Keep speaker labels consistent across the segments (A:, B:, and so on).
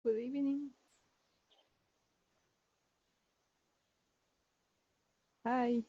A: Good evening. Hi.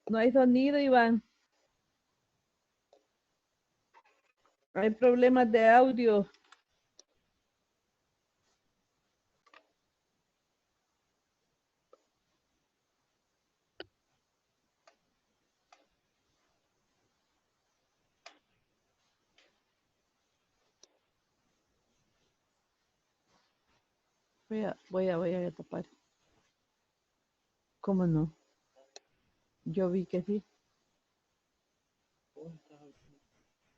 A: No hay sonido, Iván. Hay problemas de audio. Voy a tapar. ¿Cómo no? Yo vi que sí.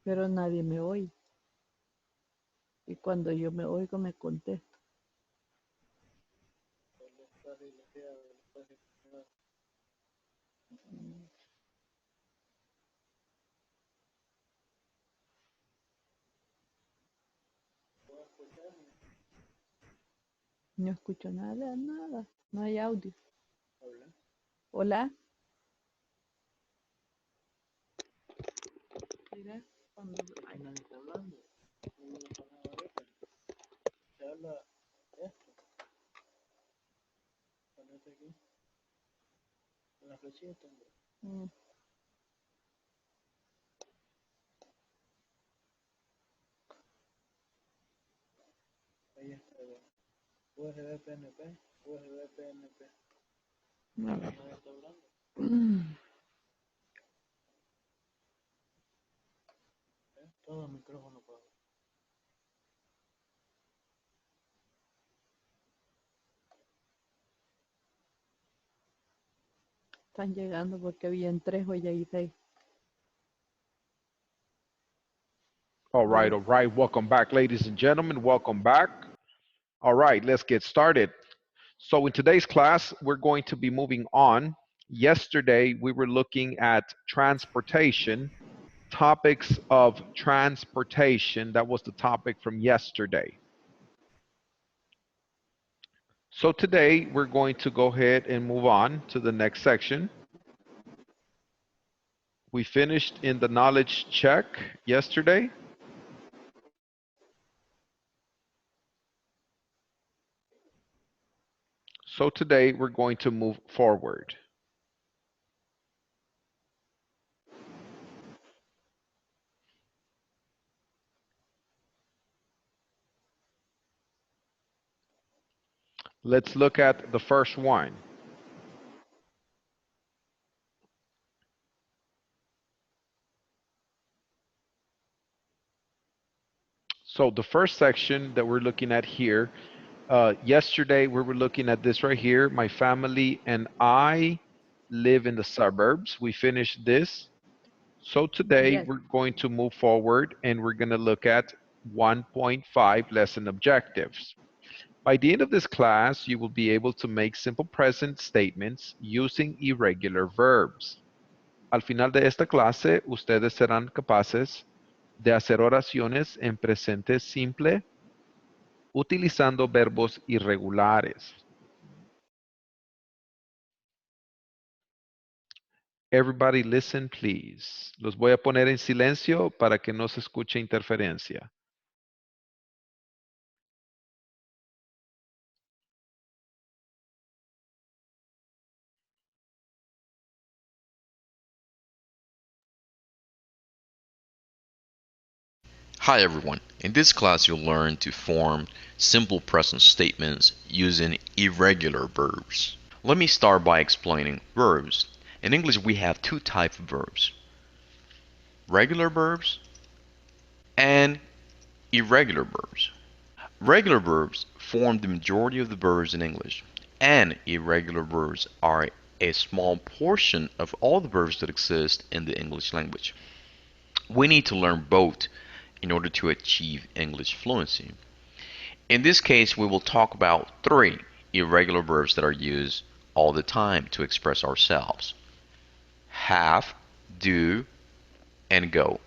A: Pero nadie me oye. Y cuando yo me oigo, me contesto. No escucho nada, nada. No hay audio. Hola. Mira, cuando...
B: Ay, nadie está hablando. No pasa nada ahorita. Se habla esto. Ponete aquí. En la flechita. Ahí está. USB PNP. USB PNP. Nadie está hablando. Todo el micrófono apagado.
A: Están llegando porque habían 3, hoy ya hay 6.
C: All right. Welcome back, ladies and gentlemen. Welcome back. All right, let's get started. So in today's class, we're going to be moving on. Yesterday, we were looking at transportation, topics of transportation. That was the topic from yesterday. So today, we're going to go ahead and move on to the next section. We finished in the knowledge check yesterday. So today, we're going to move forward. Let's look at the first one. So the first section that we're looking at here, yesterday we were looking at this right here. My family and I live in the suburbs. We finished this. So today
A: Yes.
C: we're going to move forward and we're going to look at 1.5 lesson objectives. By the end of this class, you will be able to make simple present statements using irregular verbs. Al final de esta clase, ustedes serán capaces de hacer oraciones en presente simple utilizando verbos irregulares. Everybody listen, please. Los voy a poner en silencio para que no se escuche interferencia.
D: Hi everyone, in this class you'll learn to form simple present statements using irregular verbs. Let me start by explaining verbs. In English we have two types of verbs, regular verbs and irregular verbs. Regular verbs form the majority of the verbs in English, and irregular verbs are a small portion of all the verbs that exist in the English language. We need to learn both in order to achieve English fluency. In this case, we will talk about three irregular verbs that are used all the time to express ourselves: have, do, and go.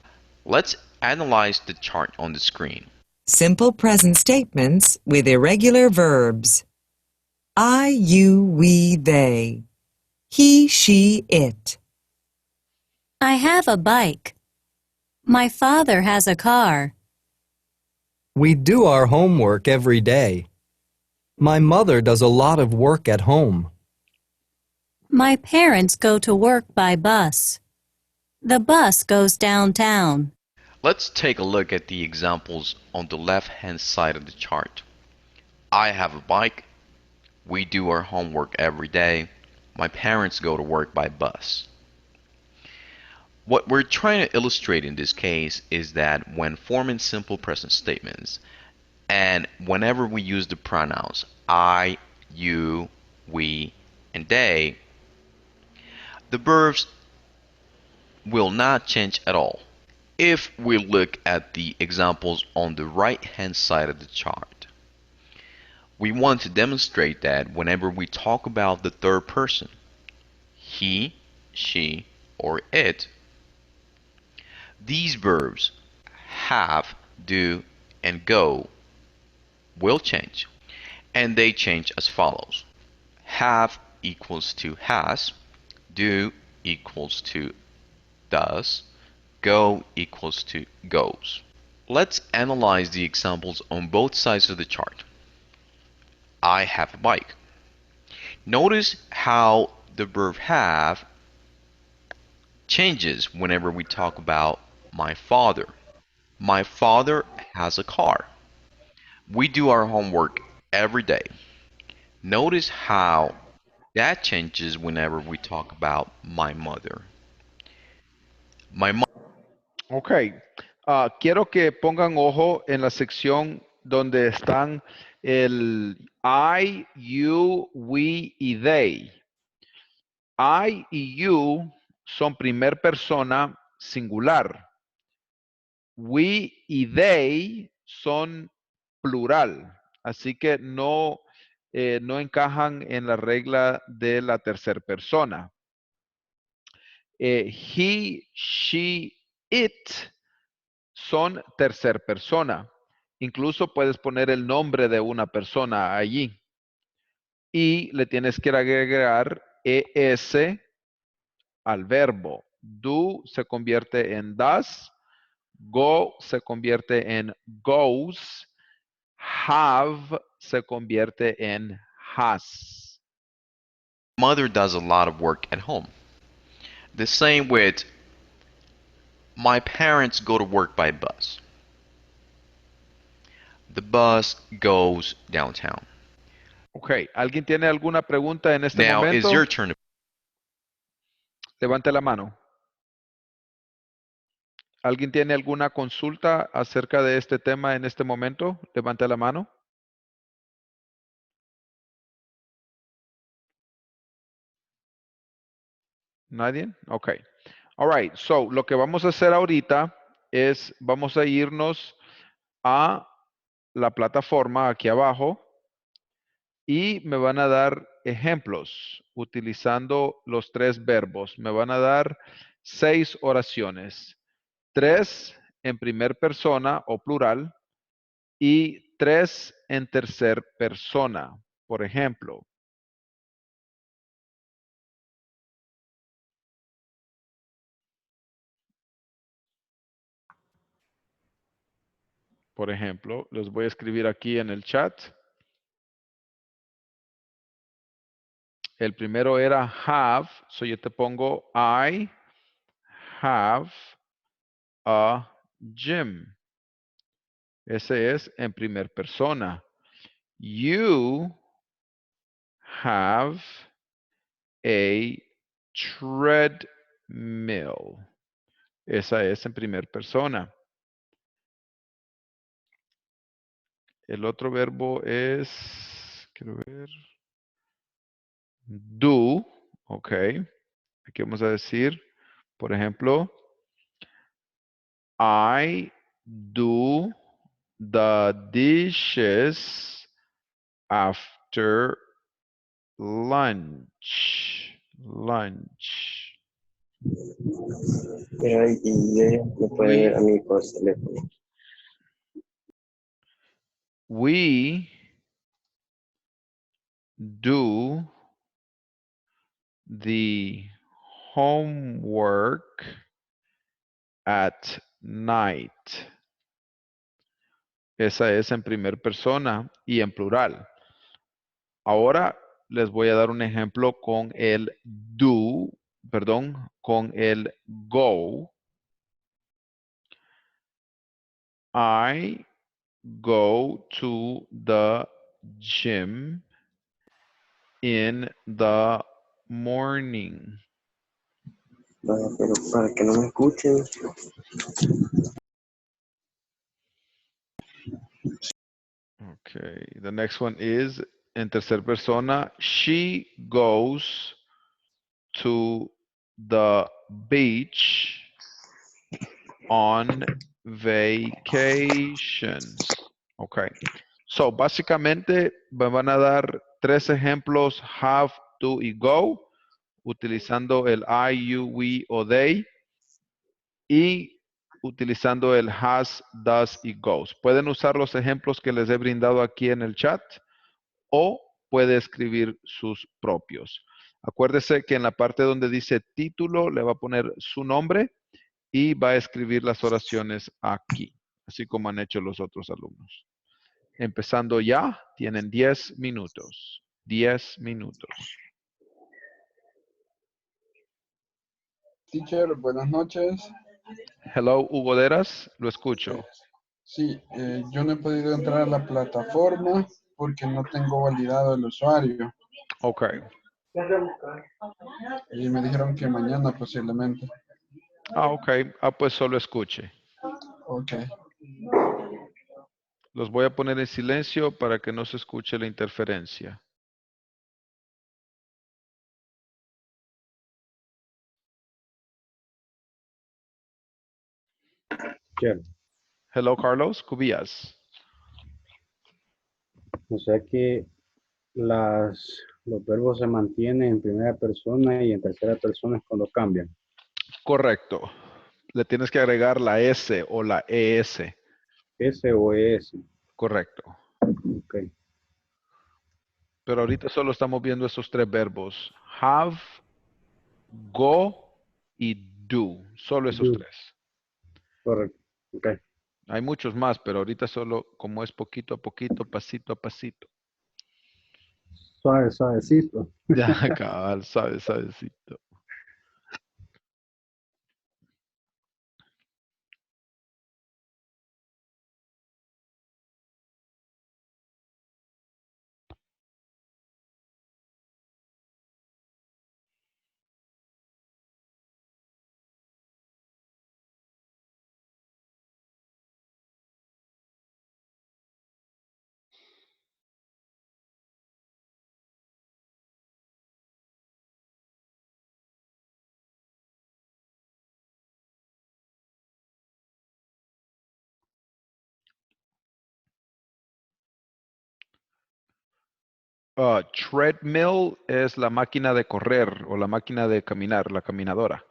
D: Let's analyze the chart on the screen.
E: Simple present statements with irregular verbs. I, you, we, they. He, she, it.
F: I have a bike. My father has a car.
G: We do our homework every day. My mother does a lot of work at home.
F: My parents go to work by bus. The bus goes downtown.
D: Let's take a look at the examples on the left-hand side of the chart. I have a bike. We do our homework every day. My parents go to work by bus. What we're trying to illustrate in this case is that when forming simple present statements, and whenever we use the pronouns I, you, we, and they, the verbs will not change at all. If we look at the examples on the right-hand side of the chart, we want to demonstrate that whenever we talk about the third person, he, she, or it, these verbs have, do, and go will change. And they change as follows. Have equals to has, do equals to does, go equals to goes. Let's analyze the examples on both sides of the chart. I have a bike. Notice how the verb have changes whenever we talk about my father. My father has a car. We do our homework every day. Notice how that changes whenever we talk about my mother. My mother.
C: Ok. Quiero que pongan ojo en la sección donde están el I, you, we y they. I y you son primer persona singular. We y they son plural. Así que no encajan en la regla de la tercera persona. He, she, it son tercer persona. Incluso puedes poner el nombre de una persona allí. Y le tienes que agregar es al verbo. Do se convierte en does. Go se convierte en goes. Have se convierte en has.
D: Mother does a lot of work at home. The same with my parents go to work by bus. The bus goes downtown.
C: Ok, ¿alguien tiene alguna pregunta en este
D: Now it's
C: momento?
D: your turn.
C: Levante la mano. ¿Alguien tiene alguna consulta acerca de este tema en este momento? Levante la mano. ¿Nadie? Ok. All right. So, lo que vamos a hacer ahorita es, vamos a irnos a la plataforma aquí abajo y me van a dar ejemplos utilizando los tres verbos. Me van a dar 6 oraciones. 3 en primer persona o plural y 3 en tercer persona. Por ejemplo, les voy a escribir aquí en el chat. El primero era have, so yo te pongo I have a gym. Ese es en primer persona. You have a treadmill. Esa es en primer persona. El otro verbo es, quiero ver, do, ok. Aquí vamos a decir, por ejemplo, I do the dishes after lunch. Lunch.
B: Y ella me puede ver a mí por teléfono.
C: We do the homework at night. Esa es en primera persona y en plural. Ahora les voy a dar un ejemplo con el do, perdón, con el go. I go to the gym in the morning.
B: Pero para que no me escuchen.
C: Okay, the next one is en tercera persona. She goes to the beach on vacations. Okay. So, básicamente me van a dar tres ejemplos, have, do y go, utilizando el I, you, we o they y utilizando el has, does y goes. Pueden usar los ejemplos que les he brindado aquí en el chat o puede escribir sus propios. Acuérdese que en la parte donde dice título le va a poner su nombre y va a escribir las oraciones aquí, así como han hecho los otros alumnos. Empezando ya, tienen 10 minutos. 10 minutos.
H: Teacher, buenas noches.
C: Hello, Hugo Deras, lo escucho.
H: Sí, yo no he podido entrar a la plataforma porque no tengo validado el usuario
C: Ok.
H: y me dijeron que mañana posiblemente.
C: Ok. Pues solo escuche.
H: Ok.
C: Los voy a poner en silencio para que no se escuche la interferencia.
I: Teacher,
C: Hello, Carlos Cubillas.
I: o sea que los verbos se mantienen en primera persona y en tercera persona es cuando cambian.
C: Correcto. Le tienes que agregar la S o la ES.
I: S o ES.
C: Correcto.
I: Ok.
C: Pero ahorita solo estamos viendo esos tres verbos. Have, go y do. Solo esos
I: Do.
C: tres.
I: Correcto. Ok.
C: Hay muchos más, pero ahorita solo como es poquito a poquito, pasito a pasito.
I: Suave, suavecito.
C: Ya, cabal, suavecito. Treadmill es la máquina de correr o la máquina de caminar, la caminadora.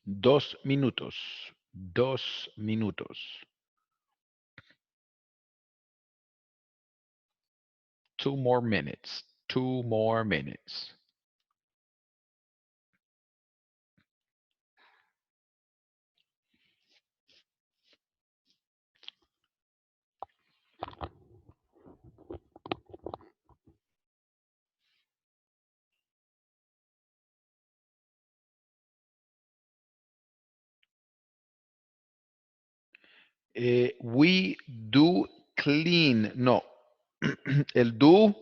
C: 2 minutos. 2 minutos. 2 more minutes. 2 more minutes. We do clean. No. El do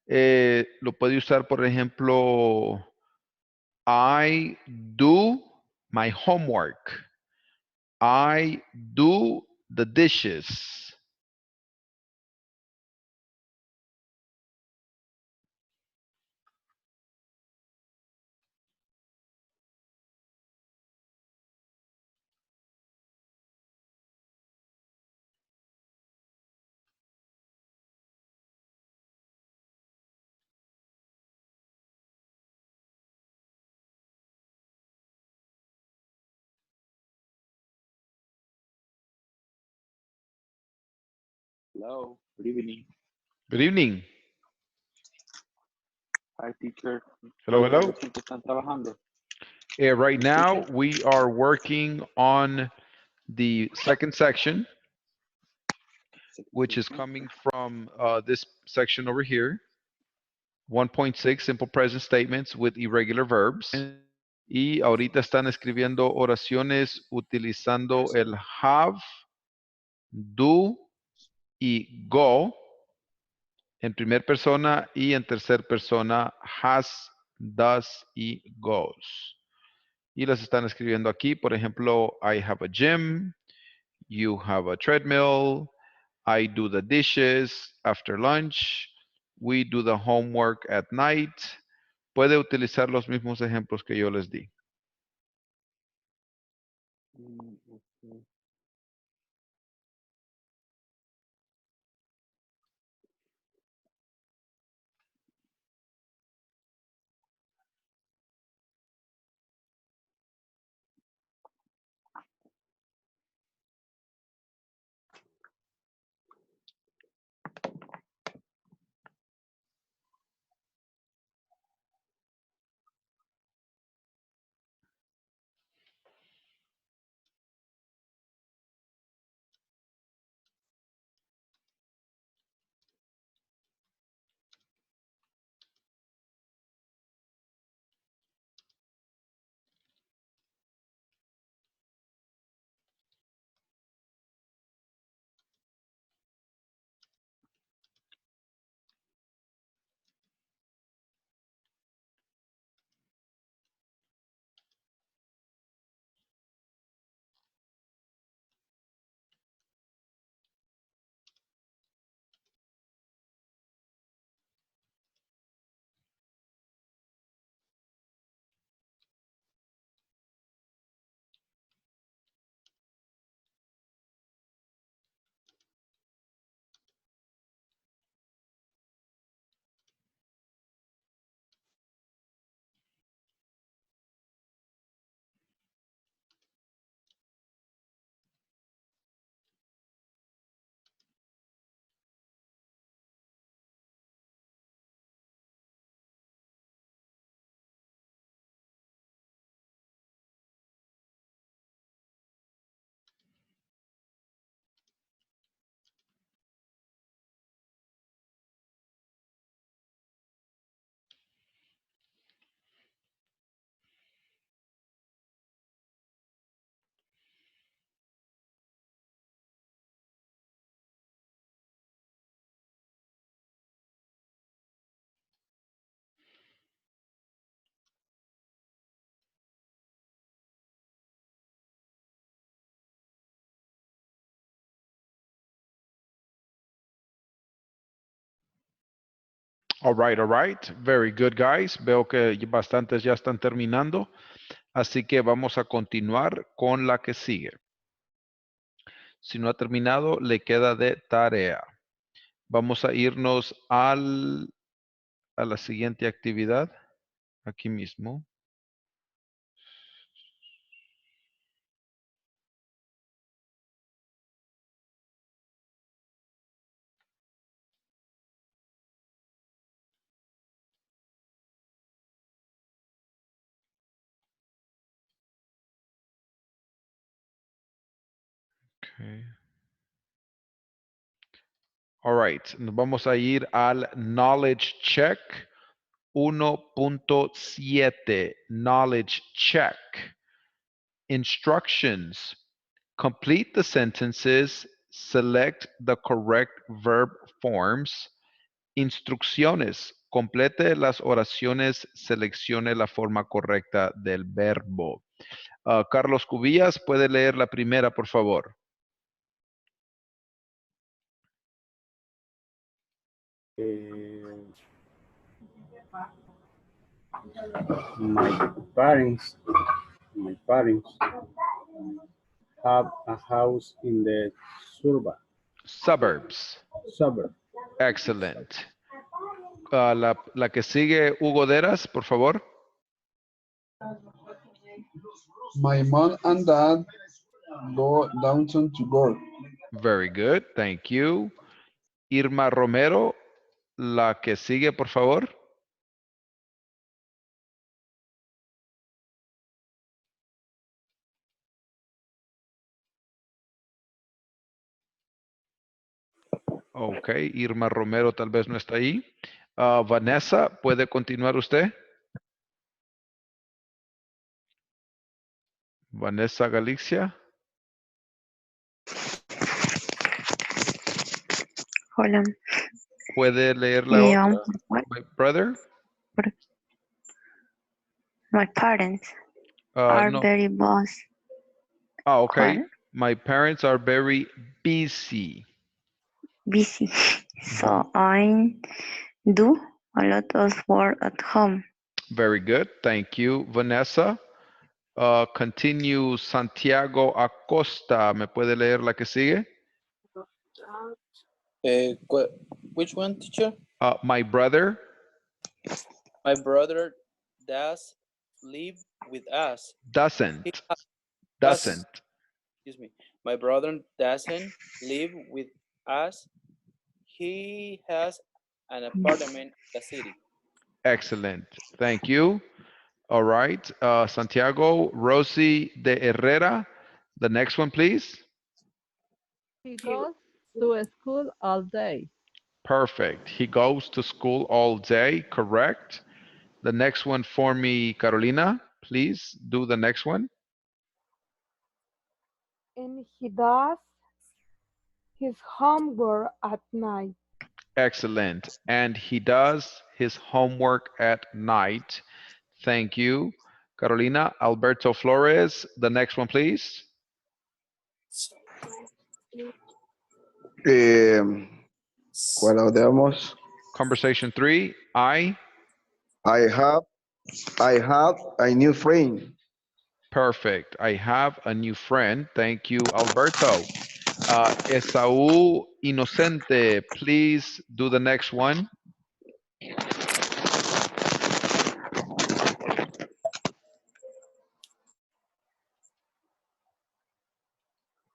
C: lo puede usar, por ejemplo, I do my homework. I do the dishes.
J: Hello, good evening.
C: Good evening.
J: Hi, teacher.
C: Hello,
J: ¿Cuáles son
C: hello.
J: los que están trabajando?
C: Right
J: ¿Me escucha?
C: now, we are working on the second section, which is coming from this section over here. 1.6, simple present statements with irregular verbs. Y ahorita están escribiendo oraciones utilizando el have, do y go en primera persona y en tercera persona has, does y goes. Y las están escribiendo aquí, por ejemplo, I have a gym, you have a treadmill, I do the dishes after lunch, we do the homework at night. Puede utilizar los mismos ejemplos que yo les di.
J: Okay.
C: All right. Very good, guys. Veo que bastantes ya están terminando. Así que vamos a continuar con la que sigue. Si no ha terminado, le queda de tarea. Vamos a irnos a la siguiente actividad. Aquí mismo. Okay. All right, nos vamos a ir al knowledge check 1.7, knowledge check. Instructions. Complete the sentences, select the correct verb forms. Instrucciones. Complete las oraciones, seleccione la forma correcta del verbo. Carlos Cubillas, puede leer la primera, por favor.
I: Eh, my parents, my parents have a house in the
C: Suburbs.
I: suburb.
C: Excellent. La que sigue, Hugo Deras, por favor.
H: My mom and dad go downtown to work.
C: Very good, thank you. Irma Romero, la que sigue, por favor. Ok, Irma Romero tal vez no está ahí. Vanessa, ¿puede continuar usted? Vanessa Galicia.
K: Hola.
C: ¿Puede leer la otra?
K: What?
C: My brother?
K: My parents are
C: No.
K: very boss.
C: Okay.
K: ¿Cuál?
C: My parents are very busy.
K: Busy. So I do a lot of work at home.
C: Very good. Thank you, Vanessa. Continue Santiago Acosta. ¿Me puede leer la que sigue?
B: Which one, teacher?
C: My brother.
B: My brother does live with us.
C: Doesn't.
B: He
C: Doesn't.
B: Excuse me. My brother doesn't live with us. He has an apartment in the city.
C: Excellent. Thank you. All right. Santiago, Rosie de Herrera. The next one, please.
A: He goes to school all day.
C: Perfect. He goes to school all day. Correct. The next one for me, Carolina. Please do the next one.
L: And he does his homework at night.
C: Excellent. And he does his homework at night. Thank you. Carolina, Alberto Flores. The next one, please.
M: ¿Cuál damos?
C: Conversation 3.
M: I have a new friend.
C: Perfect. I have a new friend. Thank you, Alberto. Esaú Inocente, please do the next one.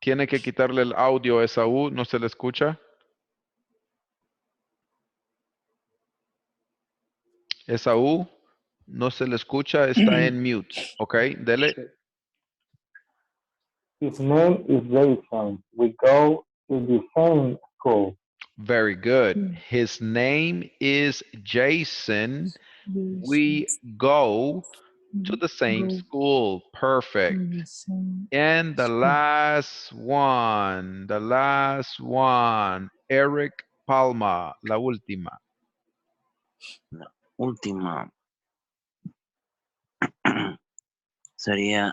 C: Tiene que quitarle el audio a Esaú, no se le escucha. Esaú, no se le escucha, está en mute. Ok, dele.
J: His name is Jason. We go to the same school.
C: Very good. His name is Jason. We go to the same school. Perfect. And the last one, Eric Palma, la última.
N: La última sería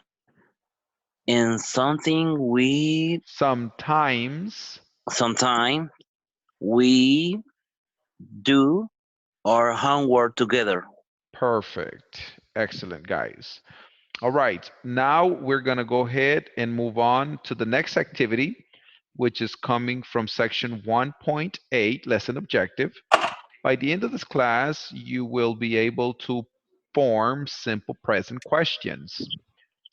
N: in something we
C: sometimes
N: we do our homework together.
C: Perfect. Excellent, guys. All right, now we're going to go ahead and move on to the next activity, which is coming from section 1.8, lesson objective. By the end of this class, you will be able to form simple present questions.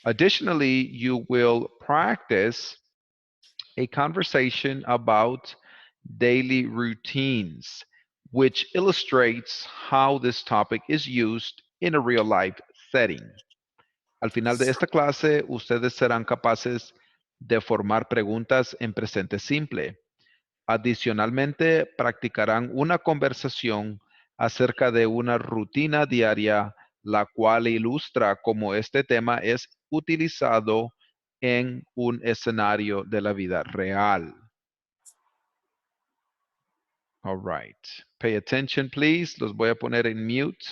C: Additionally, you will practice a conversation about daily routines, which illustrates how this topic is used in a real life setting. Al final de esta clase, ustedes serán capaces de formar preguntas en presente simple. Adicionalmente, practicarán una conversación acerca de una rutina diaria, la cual ilustra cómo este tema es utilizado en un escenario de la vida real. All right. Pay attention, please. Los voy a poner en mute.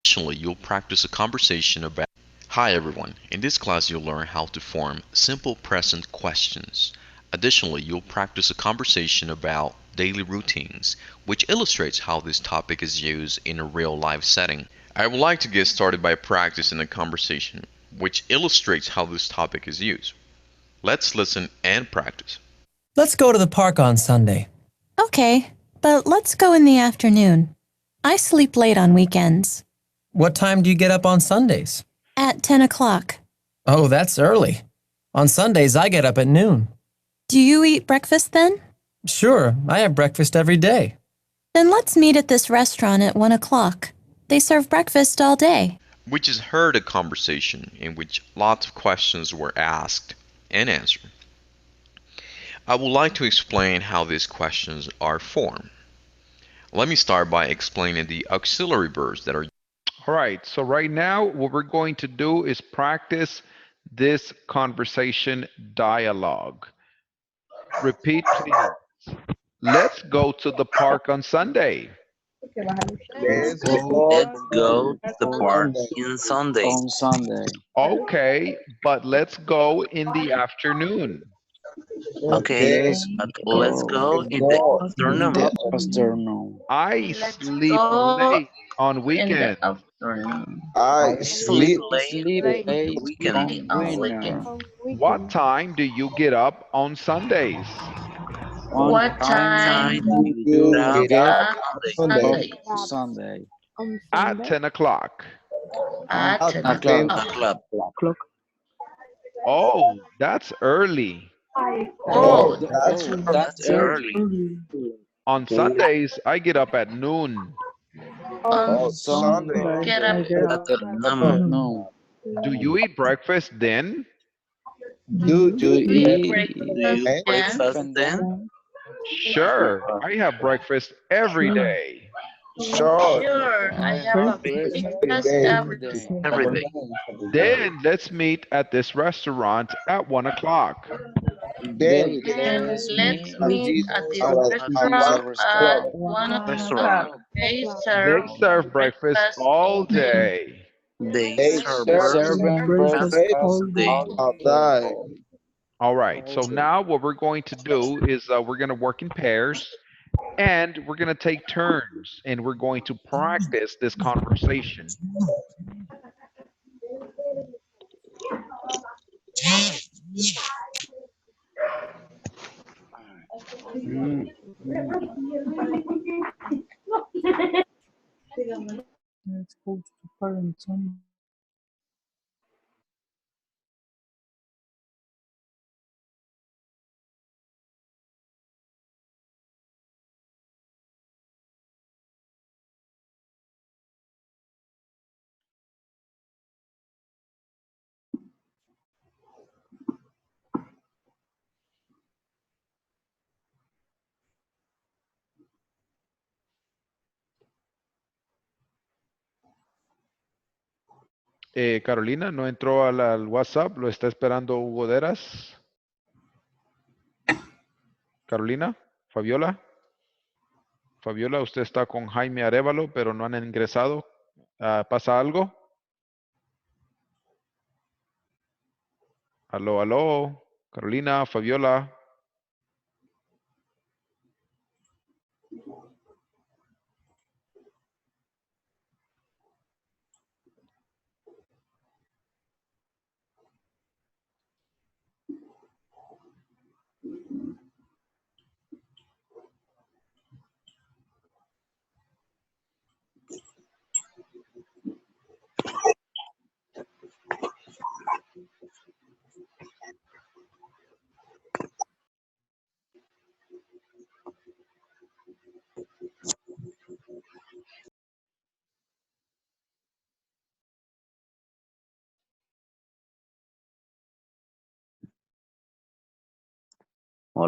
D: Additionally, you'll practice a conversation about. Hi everyone, in this class you'll learn how to form simple present questions. Additionally, you'll practice a conversation about daily routines, which illustrates how this topic is used in a real life setting. I would like to get started by practicing a conversation, which illustrates how this topic is used. Let's listen and practice.
O: Let's go to the park on Sunday.
F: Okay, but let's go in the afternoon. I sleep late on weekends.
O: What time do you get up on Sundays?
F: At 10 o'clock.
O: Oh, that's early. On Sundays, I get up at noon.
F: Do you eat breakfast then?
O: Sure, I have breakfast every day.
F: Then let's meet at this restaurant at 1 o'clock. They serve breakfast all day.
D: We just heard a conversation in which lots of questions were asked and answered. I would like to explain how these questions are formed. Let me start by explaining the auxiliary verbs that are.
C: All right, so right now what we're going to do is practice this conversation dialogue. Repeat, please. Let's go to the park on Sunday.
M: Let's
N: Let's go
M: go
N: to the park on Sunday.
P: On Sunday.
C: Okay, but let's go in the afternoon.
N: Okay,
M: Let's
N: but let's go in the
P: In
N: afternoon.
P: the afternoon.
C: I sleep late on weekends.
M: I
N: I sleep
M: sleep
P: I
N: late
P: sleep
N: on
P: late
N: weekend.
P: on winter.
C: What time do you get up on Sundays?
P: What
N: Time
P: time
N: do
P: do
N: you
P: you
N: get up
P: get up
N: on
M: Sunday
N: Sunday?
P: on Sunday?
L: On
C: At
L: Sunday.
C: 10 o'clock.
P: At
M: at
P: 10
M: 10
N: O'clock.
C: Oh, that's early.
M: Oh, that's
P: Oh,
N: That's
P: that's
N: early.
P: early.
C: On Sundays, I get up at noon.
L: On
P: On
M: on
P: Sunday,
M: Sunday.
L: Sunday, I
P: I
L: get
P: get
L: up
N: At
P: up
L: at
P: at
N: noon.
P: noon.
C: Do you eat breakfast then?
M: Do
P: Do
M: you
P: you
M: eat
N: Do you
M: and
N: breakfast
P: and
N: then?
P: then?
C: Sure, I have breakfast every day.
M: short
P: I have breakfast
M: day?
P: every day.
N: Every day.
C: Then let's meet at this restaurant at 1 o'clock.
M: Then
P: Then
M: let's
P: let's meet
M: at
P: at
M: this
P: this
M: at,
N: At
M: at
P: this
M: one
P: restaurant.
M: o'clock.
N: restaurant.
C: They serve breakfast all day.
N: They
M: They
N: serve
P: They
M: serve
P: serve
N: breakfast
M: breakfast
N: all
P: breakfast
N: day.
P: all
M: all
P: day.
M: day.
C: All right, so now what we're going to do is we're going to work in pairs and we're going to take turns and we're going to practice this conversation.
P: Mm. Let's go to the park on Sunday.
C: Carolina, no entró al WhatsApp, lo está esperando Hugo Deras. Carolina, Fabiola. Fabiola, usted está con Jaime Arevalo, pero no han ingresado. ¿Pasa algo? Aló, aló. Carolina, Fabiola.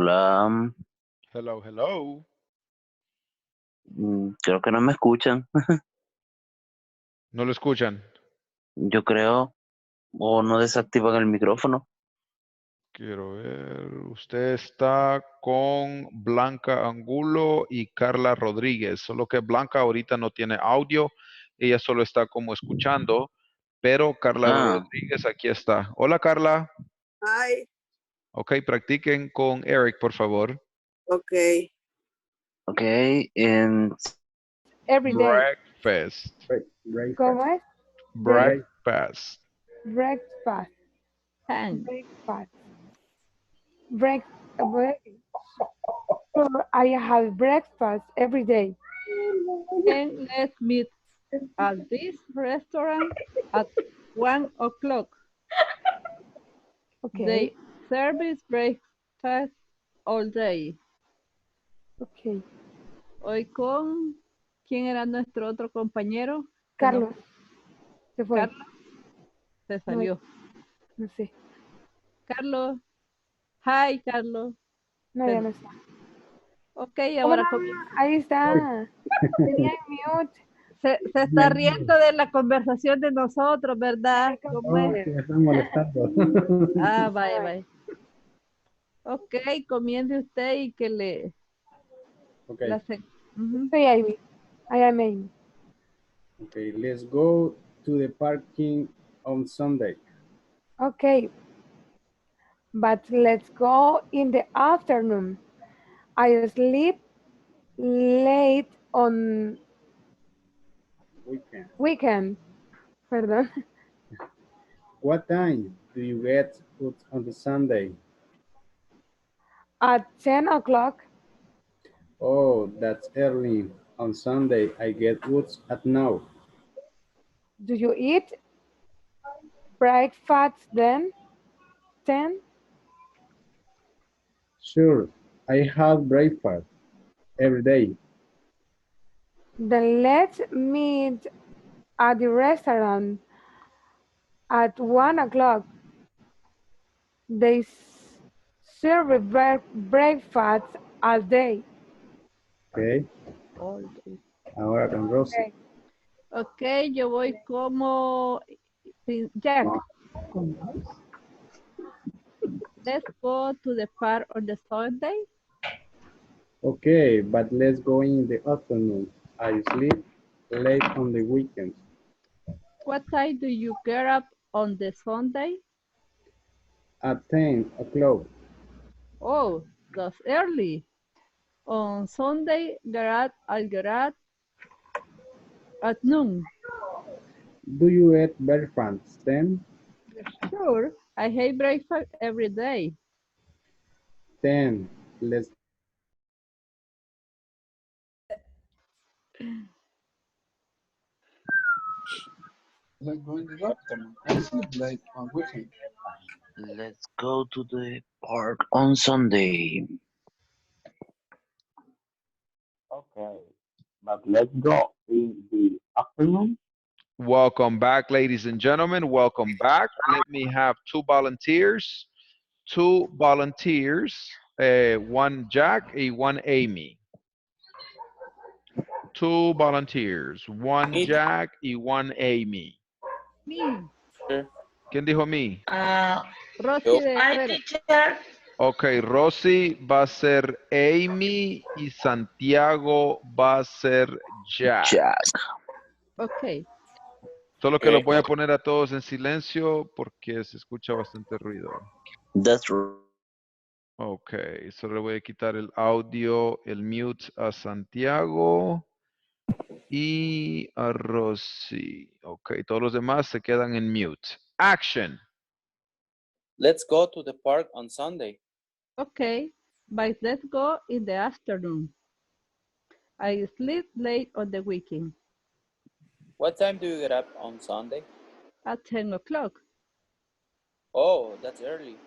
N: Hola,
C: Hello, hello.
N: creo que no me escuchan.
C: ¿No lo escuchan?
N: Yo creo, o no desactivan el micrófono.
C: Quiero ver. Usted está con Blanca Angulo y Carla Rodríguez. Solo que Blanca ahorita no tiene audio. Ella solo está como escuchando. Pero Carla
N: Ah,
C: Rodríguez aquí está. Hola, Carla.
Q: Hi.
C: Ok, practiquen con Eric, por favor.
Q: Okay.
N: ok, en
L: Every day.
C: Breakfast.
L: ¿Cómo es? Break,
C: Breakfast.
L: breakfast.
A: Hang.
L: Breakfast. Break. So I have breakfast every day.
A: And let's meet at this restaurant at 1 o'clock.
L: Okay.
A: They service breakfast all day.
L: Okay.
A: Hoy con, ¿quién era nuestro otro compañero?
L: Carlos. Se fue.
A: Carlos se
L: No,
A: salió.
L: no sé.
A: Carlos. Hi, Carlos.
L: No, ya no está.
A: Ok,
L: Hola,
A: ahora comienza.
L: ahí está. Tenía en mute.
A: Se está riendo de la conversación de nosotros, ¿verdad? ¿Cómo es?
I: Que me están molestando.
A: Ah, vaya, vaya. Ok, comience usted y que le...
I: Okay.
A: Ujú.
L: Soy Ivy. I am Amy.
I: Okay, let's go to the parking on Sunday.
L: Okay. But let's go in the afternoon. I sleep late on weekend. Perdón.
I: What time do you get out on the Sunday?
L: At 10 o'clock.
I: Oh, that's early. On Sunday, I get out at now.
L: Do you eat breakfast then? 10?
I: Sure, I have breakfast every day.
L: Then let's meet at the restaurant at 1 o'clock. They serve breakfast all day.
I: Okay,
A: All day.
I: ahora con Rosy.
A: Ok, yo voy como Jack. Let's go to the park on the Sunday.
I: Okay, but let's go in the afternoon. I sleep late on the weekends.
A: What time do you get up on the Sunday?
I: At 10 o'clock.
A: Oh, that's early. On Sunday, I'll get up at noon.
I: Do you eat breakfast then?
A: Sure, I have breakfast every day.
I: Then let's
H: Like going to the afternoon. I sleep late on weekend.
N: let's go to the park on Sunday.
J: Okay. But let's go in the afternoon.
C: Welcome back, ladies and gentlemen. Welcome back. Let me have two volunteers. Two volunteers. One Jack and one Amy. Two volunteers. One Jack y one Amy.
A: Me.
C: ¿Quién dijo me?
A: Rosy de
P: Hi,
A: Herrera.
P: teacher.
C: Ok, Rosy va a ser Amy y Santiago va a ser Jack.
A: Ok.
C: Solo que los voy a poner a todos en silencio porque se escucha bastante ruido.
N: That's right.
C: Ok, solo le voy a quitar el audio, el mute a Santiago y a Rosy. Ok, todos los demás se quedan en mute. Action.
B: Let's go to the park on Sunday.
A: Okay, but let's go in the afternoon. I sleep late on the weekend.
B: What time do you get up on Sunday?
A: At 10 o'clock.
B: Oh, that's early.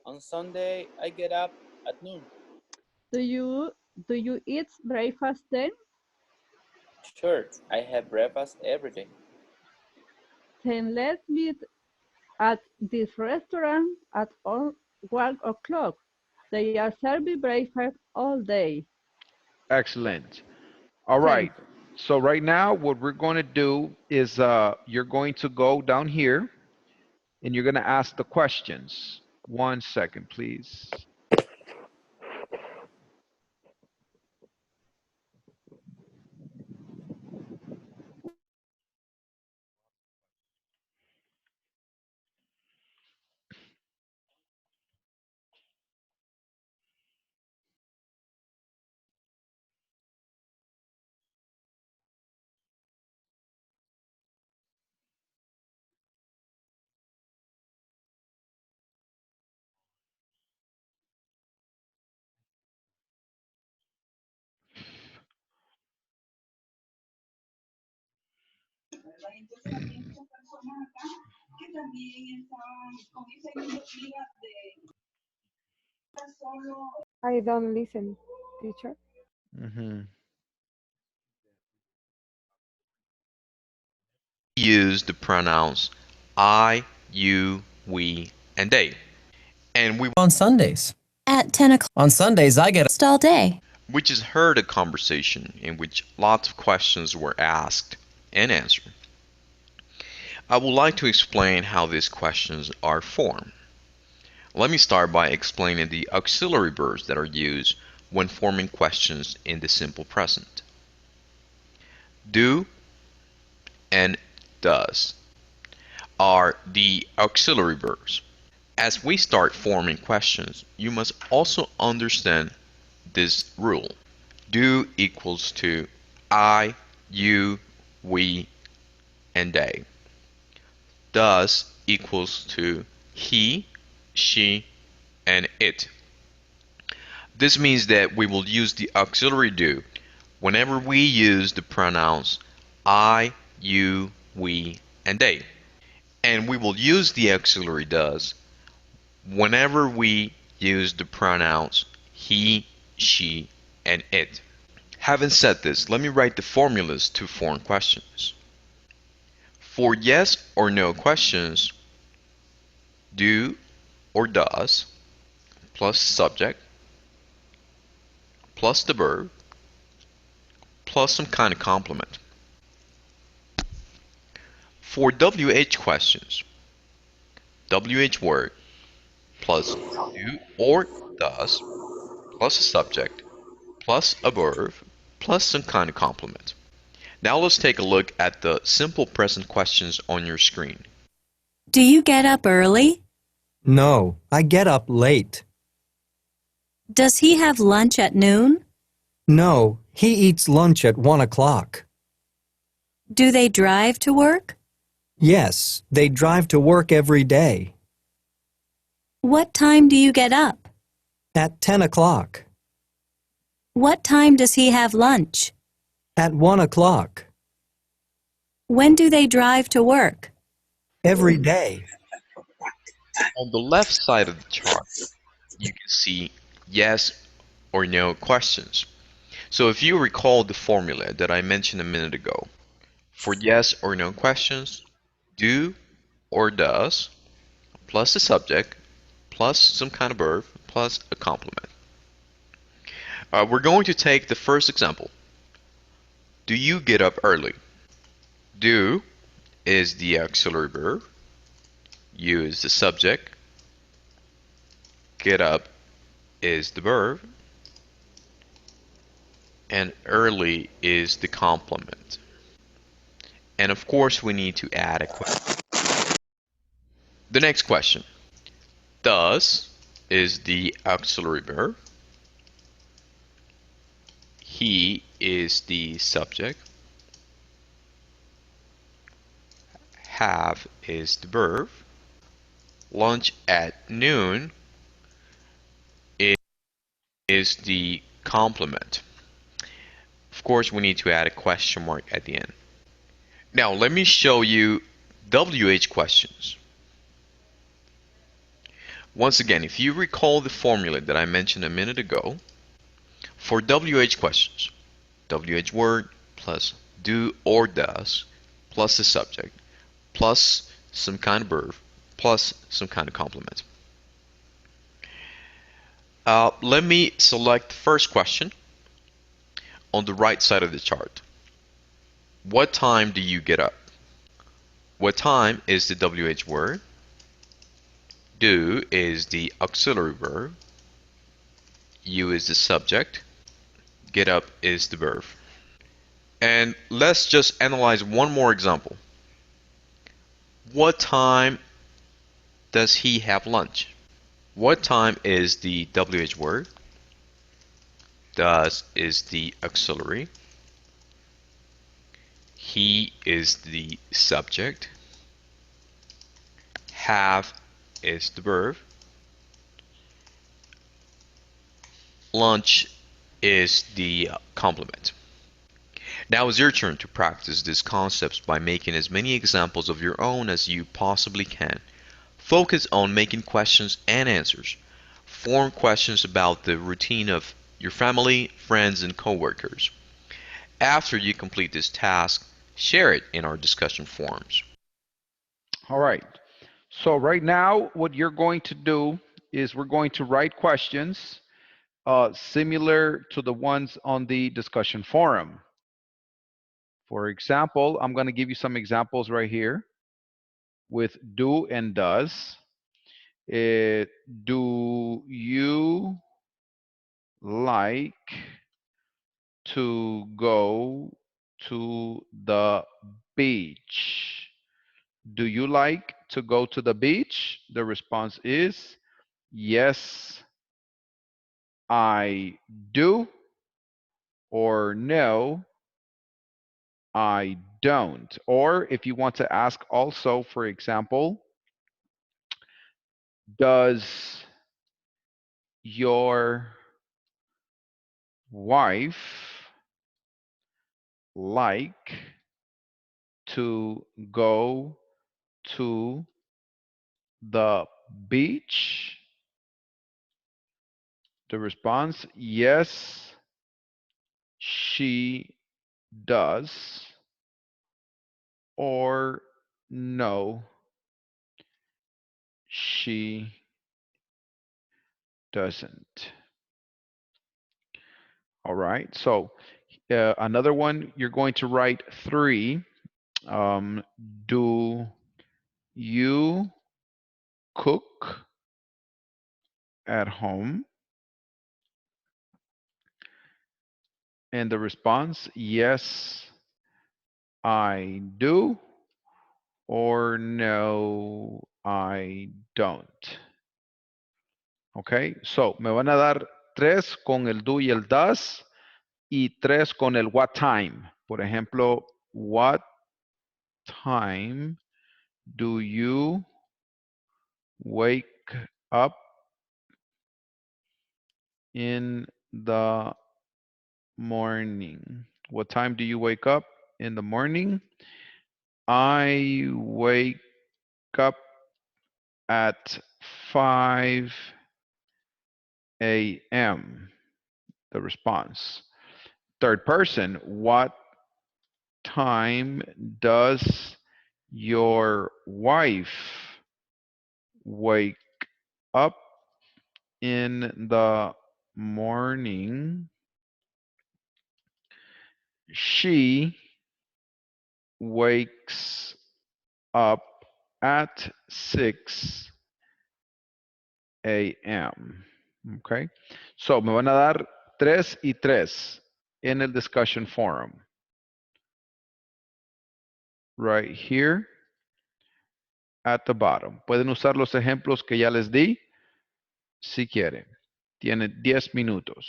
B: On Sunday, I get up at noon.
A: Do you eat breakfast then?
B: Sure, I have breakfast every day.
A: Then let's meet at this restaurant at 1 o'clock. They are serving breakfast all day.
C: Excellent. All
A: 10.
C: right. So right now, what we're going to do is you're going to go down here and you're going to ask the questions. 1 second, please.
L: I don't listen, teacher.
C: Mhm.
D: Use the pronouns I, you, we, and they. And we
O: On Sundays.
F: At 10 o'clock
O: On Sundays, I get
F: all day.
D: we just heard a conversation in which lots of questions were asked and answered. I would like to explain how these questions are formed. Let me start by explaining the auxiliary verbs that are used when forming questions in the simple present. Do and does are the auxiliary verbs. As we start forming questions, you must also understand this rule. Do equals to I, you, we, and they. Does equals to he, she, and it. This means that we will use the auxiliary do whenever we use the pronouns I, you, we, and they. And we will use the auxiliary does whenever we use the pronouns he, she, and it. Having said this, let me write the formulas to form questions. For yes or no questions, do or does plus subject plus the verb plus some kind of complement. For WH questions, WH word plus do or does plus a subject plus a verb plus some kind of complement. Now let's take a look at the simple present questions on your screen.
F: Do you get up early?
G: No, I get up late.
F: Does he have lunch at noon?
G: No, he eats lunch at 1 o'clock.
F: Do they drive to work?
G: Yes, they drive to work every day.
F: What time do you get up?
G: At 10 o'clock.
F: What time does he have lunch?
G: At 1 o'clock.
F: When do they drive to work?
G: Every day.
D: On the left side of the chart, you can see yes or no questions. So if you recall the formula that I mentioned a minute ago, for yes or no questions, do or does plus the subject plus some kind of verb plus a complement. We're going to take the first example. Do you get up early? Do is the auxiliary verb, you is the subject, get up is the verb, and early is the complement. And of course, we need to add a question. The next question. Does is the auxiliary verb. He is the subject. Have is the verb. Lunch at noon is the complement. Of course, we need to add a question mark at the end. Now, let me show you WH questions. Once again, if you recall the formula that I mentioned a minute ago, for WH questions, WH word plus do or does plus the subject plus some kind of verb plus some kind of complement. Let me select the first question on the right side of the chart. What time do you get up? What time is the WH word. Do is the auxiliary verb. You is the subject. Get up is the verb. And let's just analyze one more example. What time does he have lunch? What time is the WH word. Does is the auxiliary. He is the subject. Have is the verb. Lunch is the complement. Now it's your turn to practice these concepts by making as many examples of your own as you possibly can. Focus on making questions and answers. Form questions about the routine of your family, friends, and coworkers. After you complete this task, share it in our discussion forums.
C: All right. So right now, what you're going to do is we're going to write questions similar to the ones on the discussion forum. For example, I'm going to give you some examples right here with do and does. Do you like to go to the beach? Do you like to go to the beach? The response is yes, I do, or no, I don't. Or if you want to ask also, for example, does your wife like to go to the beach? The response, yes, she does, or no, she doesn't. All right, so another one, you're going to write 3. Do you cook at home? And the response, yes, I do, or no, I don't. Okay, so me van a dar 3 con el do y el does y 3 con el what time. Por ejemplo, what time do you wake up in the morning? What time do you wake up in the morning? I wake up at 5 a.m. The response. Third person, what time does your wife wake up in the morning? She wakes up at 6 a.m. Okay. So me van a dar 3 y 3 en el discussion forum. Right here at the bottom. Pueden usar los ejemplos que ya les di si quieren. Tienen 10 minutos.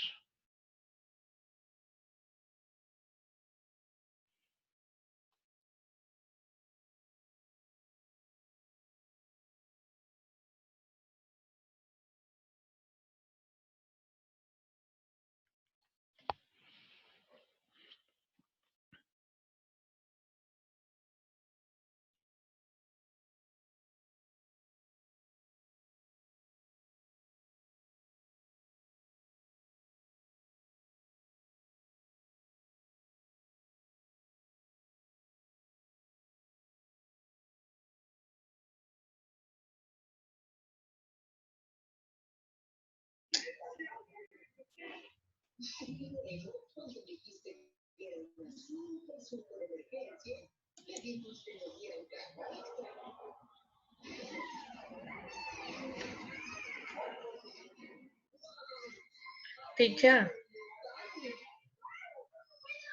P: Teacher.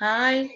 P: Hi.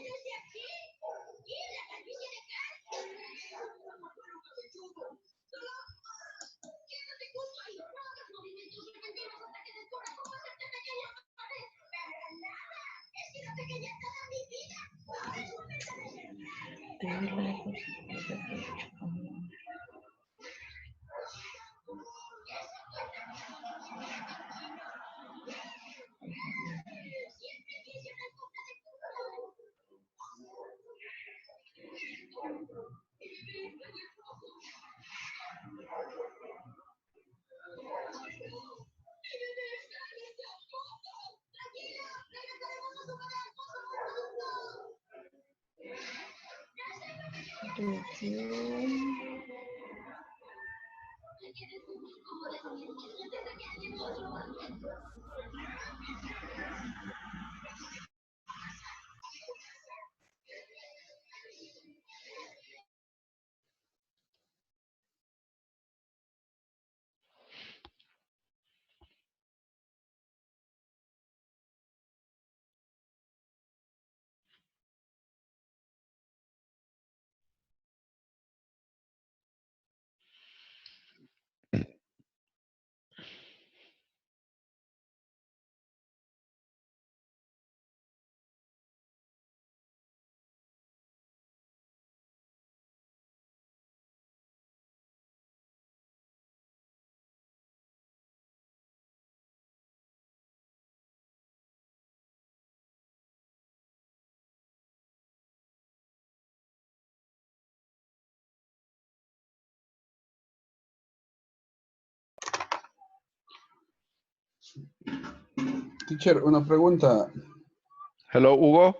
H: Teacher, una pregunta.
C: Hello, Hugo.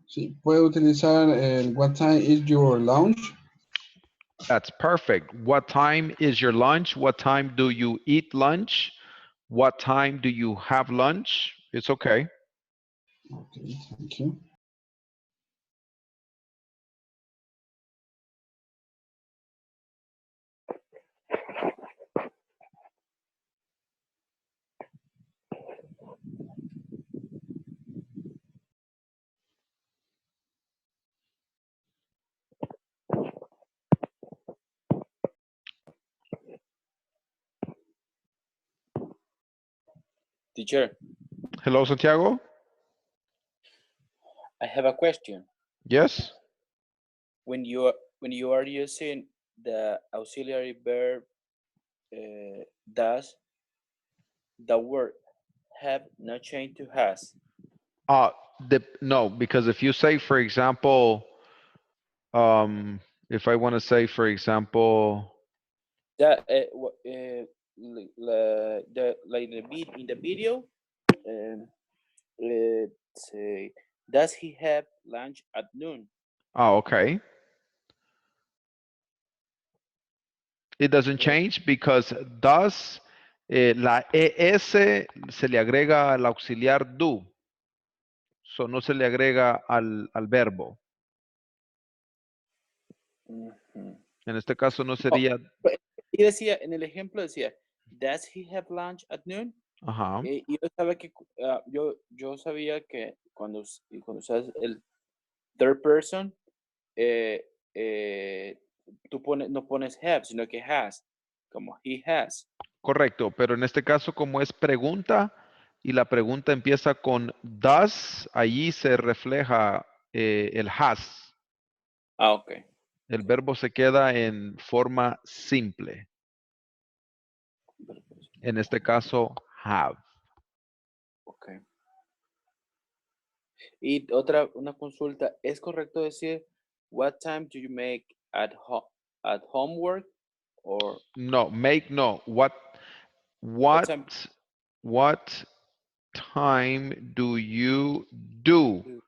H: Sí, ¿puede utilizar el what time is your lunch?
C: That's perfect. What time is your lunch? What time do you eat lunch? What time do you have lunch? It's okay.
H: Okay, thank you.
B: Teacher,
C: Hello, Santiago.
B: I have a question.
C: Yes.
B: When you are using the auxiliary verb does, the word have not changed to has.
C: Uh, no, because if you say, for example, if I want to say, for example,
B: That like in the video, let's say, does he have lunch at noon?
C: oh, okay. It doesn't
B: Yeah.
C: change because does, la ES se le agrega al auxiliar do. So no se le agrega al verbo.
B: Ujú.
C: En este caso no
B: Oh,
C: sería,
B: y decía, en el ejemplo decía, does he have lunch at noon?
C: ajá,
B: Y yo sabía que yo sabía que cuando usas el third person, eh, tú no pones have, sino que has, como he has.
C: correcto, pero en este caso como es pregunta y la pregunta empieza con does, allí se refleja el has.
B: Ah, ok.
C: El verbo se queda en forma simple. En este caso, have.
B: Ok. Y una consulta, ¿es correcto decir what time do you make at homework or
C: No, make no. What
B: time
C: what time do you do
B: do?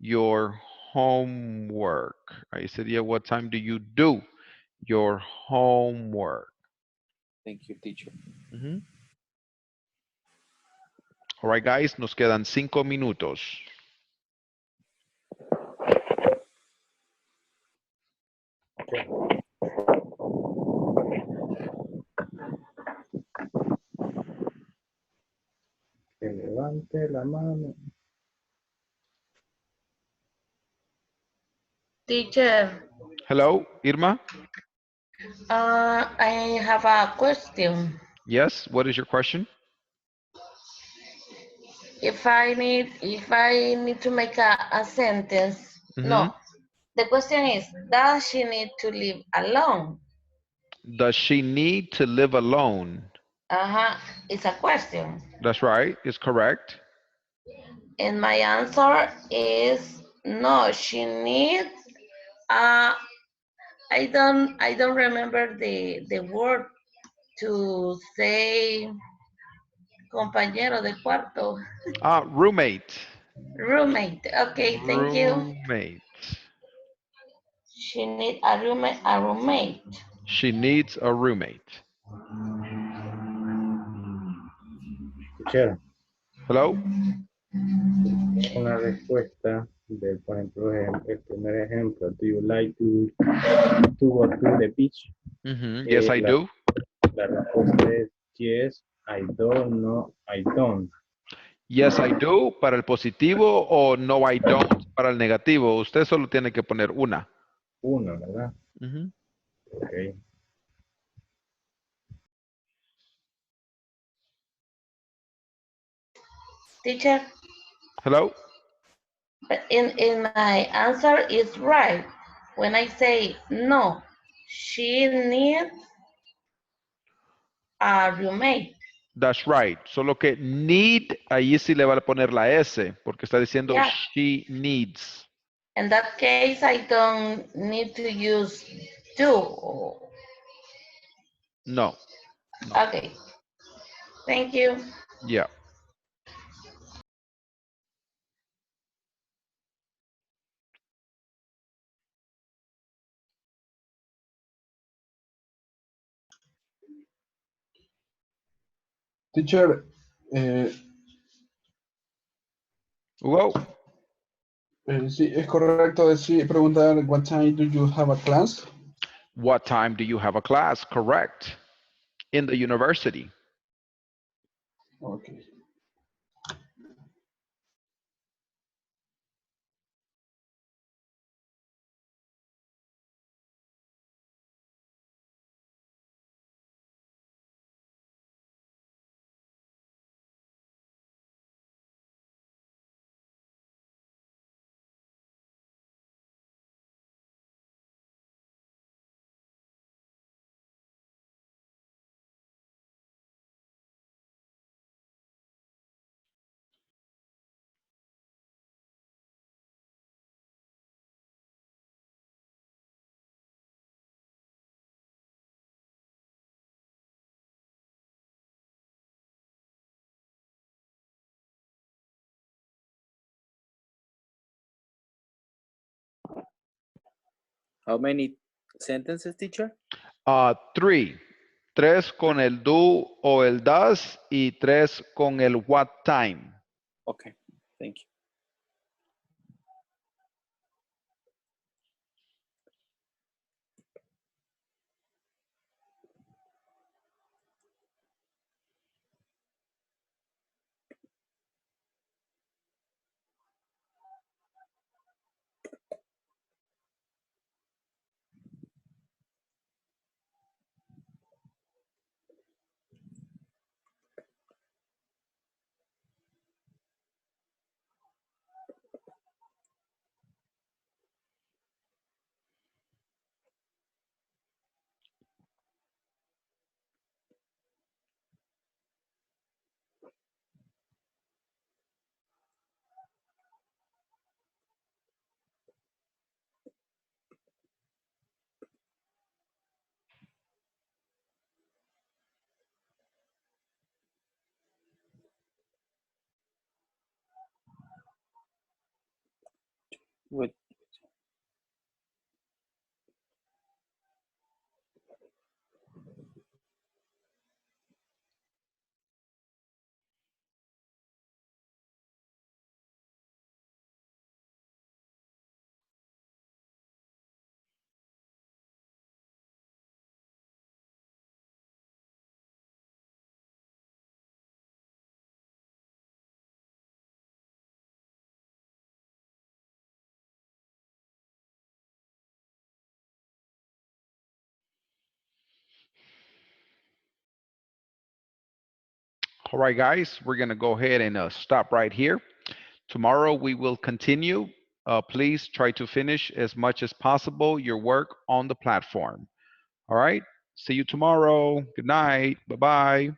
C: your homework? Ahí sería what time do you do your homework?
B: Thank you, teacher.
C: Ujú. All right, guys, nos quedan 5 minutos.
I: Que levante la mano.
P: Teacher,
C: Hello, Irma?
P: I have a question.
C: Yes, what is your question?
P: If I need to make a sentence,
C: Mhm.
P: no. The question is, does she need to live alone?
C: Does she need to live alone?
P: It's a question.
C: That's right, it's correct.
P: And my answer is no, she needs I don't remember the word to say compañero de cuarto.
C: Roommate.
P: Roommate. Okay, thank you.
C: Roommate.
P: She need a roommate.
C: She needs a roommate.
I: Teacher,
C: Hello?
I: una respuesta de, por ejemplo, el primer ejemplo. Do you like to go to the beach?
C: Yes, I do.
I: La respuesta es yes, I don't, no, I don't.
C: Yes, I do para el positivo o no, I don't para el negativo. Usted solo tiene que poner una.
I: Uno, ¿verdad?
C: Ujú.
I: Ok.
P: Teacher,
C: Hello?
P: but in my answer is right. When I say no, she needs a roommate.
C: That's right. Solo que need, ahí sí le va a poner la S, porque está diciendo
P: Yeah.
C: she needs.
P: In that case, I don't need to use do.
C: No.
P: Okay. Thank you.
C: Yeah.
H: Teacher,
C: Hugo?
H: sí, es correcto decir, preguntar, what time do you have a class?
C: What time do you have a class? Correct. In the university.
H: Okay.
B: How many sentences, teacher?
C: Three. 3 con el do o el does y 3 con el what time.
B: Okay, thank you. What
C: All right, guys, we're going to go ahead and stop right here. Tomorrow we will continue. Please try to finish as much as possible your work on the platform. All right. See you tomorrow. Good night. Bye-bye.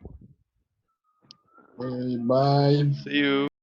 H: Bye.
C: See you.